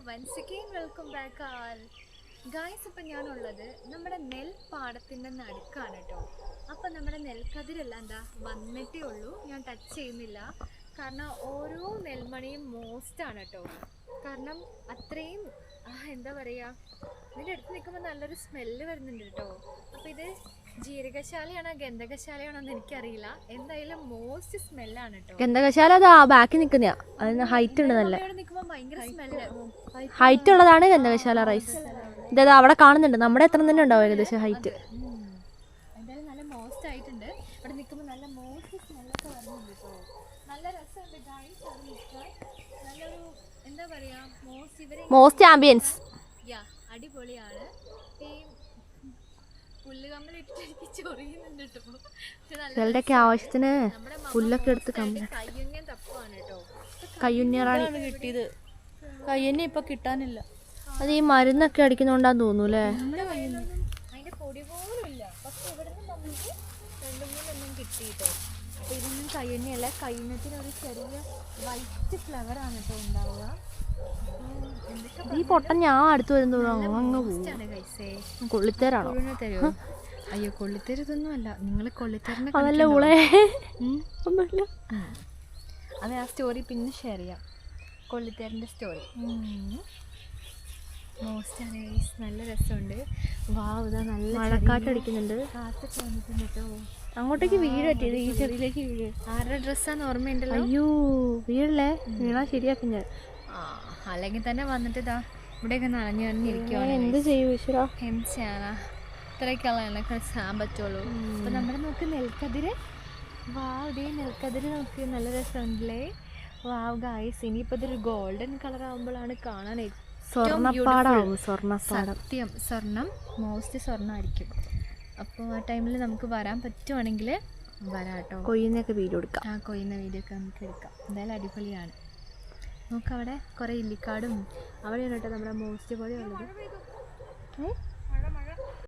once again welcome back all guys. ഇപ്പം ഞാനുള്ളത് നമ്മുടെ നെൽപ്പാടത്തിൻ്റെ നടുക്കാണ് കേട്ടോ. അപ്പം നമ്മുടെ നെൽക്കതിരെല്ലാം എന്താ വന്നിട്ടേ ഉള്ളൂ, ഞാൻ ടച്ച് ചെയ്യുന്നില്ല. കാരണം ഓരോ നെൽമണിയും മോസ്റ്റാണ് കേട്ടോ. കാരണം അത്രയും എന്താ പറയുക, ഇതിൻ്റെ അടുത്ത് നിൽക്കുമ്പോൾ നല്ലൊരു സ്മെല്ല് വരുന്നുണ്ട് കേട്ടോ. അപ്പോൾ ഇത് ജീരകശാലയാണോ ഗന്ധകശാലയാണോ എന്ന് എനിക്കറിയില്ല, എന്തായാലും മോസ്റ്റ് സ്മെല്ലാണ് കേട്ടോ. ഗന്ധകശാല അത് ബാക്കി നിൽക്കുന്ന അതിന് ഹൈറ്റ് ഉണ്ട്, നല്ല നിൽക്കുമ്പോൾ ഭയങ്കര സ്മെല്ല്. ഹൈറ്റ് ഉള്ളതാണ് ഗന്ധകശാല റൈസ്. ഇതേതാ അവിടെ കാണുന്നുണ്ട്, നമ്മുടെ എത്ര തന്നെ ഉണ്ടാവും ഏകദേശം ഹൈറ്റ്. എന്തായാലും നല്ല മോസ്റ്റ് ആയിട്ടുണ്ട്. അവിടെ നിൽക്കുമ്പോൾ നല്ല മോസ്റ്റ് സ്മെല്ലൊക്കെ വരുന്നുണ്ട് കേട്ടോ. നല്ല രസമുണ്ട് ഗൈസ്, അത് നിൽക്കാൻ നല്ലൊരു എന്താ പറയുക, മോസ്റ്റ് ആംബിയൻസ് അടിപൊളിയാണ്. ഈ പുല്ലുകമ്പിലിട്ടിട്ട് എനിക്ക് ചൊറിയുന്നുണ്ട് കേട്ടോ. ചിലരുടെയൊക്കെ ആവശ്യത്തിന് പുല്ലൊക്കെ എടുത്ത് കയ്യുഞ്ഞ തപ്പാണ് കേട്ടോ. കയ്യുഞ്ഞറാണ് കിട്ടിയത്, കയ്യന്നെ ഇപ്പൊ കിട്ടാനില്ല. അത് ഈ മരുന്നൊക്കെ അടിക്കുന്നോണ്ടാന്ന് തോന്നൂല്ലേ. അതിന്റെ പൊടി പോലും ഇല്ല. പക്ഷെ ഇവിടെ നിന്ന് നമുക്ക് രണ്ടു മൂന്നെണ്ണം കിട്ടിയിട്ടോ. അപ്പൊ ഇതൊന്നും കയ്യഞ്ഞല്ല, കയ്യഞ്ഞത്തിനൊരു ചെറിയ വൈറ്റ് ഫ്ലവറാണ് കേട്ടോ ഉണ്ടാവുക. ഈ പൊട്ടൻ ഞാൻ അടുത്ത് വരുന്നോളൂ അങ്ങ് കൊള്ളിത്തേരാണോ? തരുമോ? അയ്യോ കൊള്ളിത്തരതൊന്നും അല്ല, നിങ്ങൾ കൊള്ളിത്തരുന്ന അതല്ല ഊളെ ഒന്നുമില്ല. അത് ആ സ്റ്റോറി പിന്നെ ഷെയർ ചെയ്യാം, കൊള്ളിത്തേരൻ്റെ സ്റ്റോറി. മോസ്റ്റാണ് ഗൈസ്, നല്ല രസമുണ്ട്. വാവ്, ഇതാ നല്ല മഴക്കാറ്റടിക്കുന്നുണ്ട്, കാറ്റൊക്കെ വന്നിട്ടുണ്ട് കേട്ടോ. അങ്ങോട്ടേക്ക് വീട് പറ്റിയത് ഈ ചെറിയിലേക്ക് വീട്. ആരുടെ ഡ്രസ്സാന്ന് ഓർമ്മയുണ്ടല്ലോ? അയ്യോ വീടല്ലേ, വീണാ ശരിയാക്കും ഞാൻ. അല്ലെങ്കിൽ തന്നെ വന്നിട്ട് ഇതാ ഇവിടെയൊക്കെ നനഞ്ഞു നനഞ്ഞിരിക്കുവാണ്. എന്ത് ചെയ്യും ഈശ്വരാ, എന്ത് ചെയ്യാനാ, ഇത്രയൊക്കെയുള്ള എനക്ക് ചെയ്യാൻ പറ്റുള്ളൂ. അപ്പം നമ്മുടെ നോക്ക് നെൽക്കതിര്, വാവ് ഇതേ നെൽക്കതിര് നോക്ക്, നല്ല രസമുണ്ടല്ലേ. വാവ് ഗൈസ്, ഇനിയിപ്പോൾ ഇതൊരു ഗോൾഡൻ കളർ ആകുമ്പോഴാണ് കാണാൻ സ്വർണ്ണപ്പാടാവും. സത്യം, സ്വർണം മോസ്റ്റ് സ്വർണ്ണമായിരിക്കും. അപ്പോൾ ആ ടൈമിൽ നമുക്ക് വരാൻ പറ്റുവാണെങ്കിൽ വരാം കേട്ടോ. കൊയ്യുന്നൊക്കെ വീഡിയോ എടുക്കാം, ആ കൊയ്യുന്ന വീഡിയോ ഒക്കെ നമുക്ക് എടുക്കാം. എന്തായാലും അടിപൊളിയാണ്. നോക്കവിടെ കുറേ ഇല്ലിക്കാടും അവിടെയാണ് കേട്ടോ നമ്മുടെ മോസ്റ്റ് പോലെ ഉള്ളത്.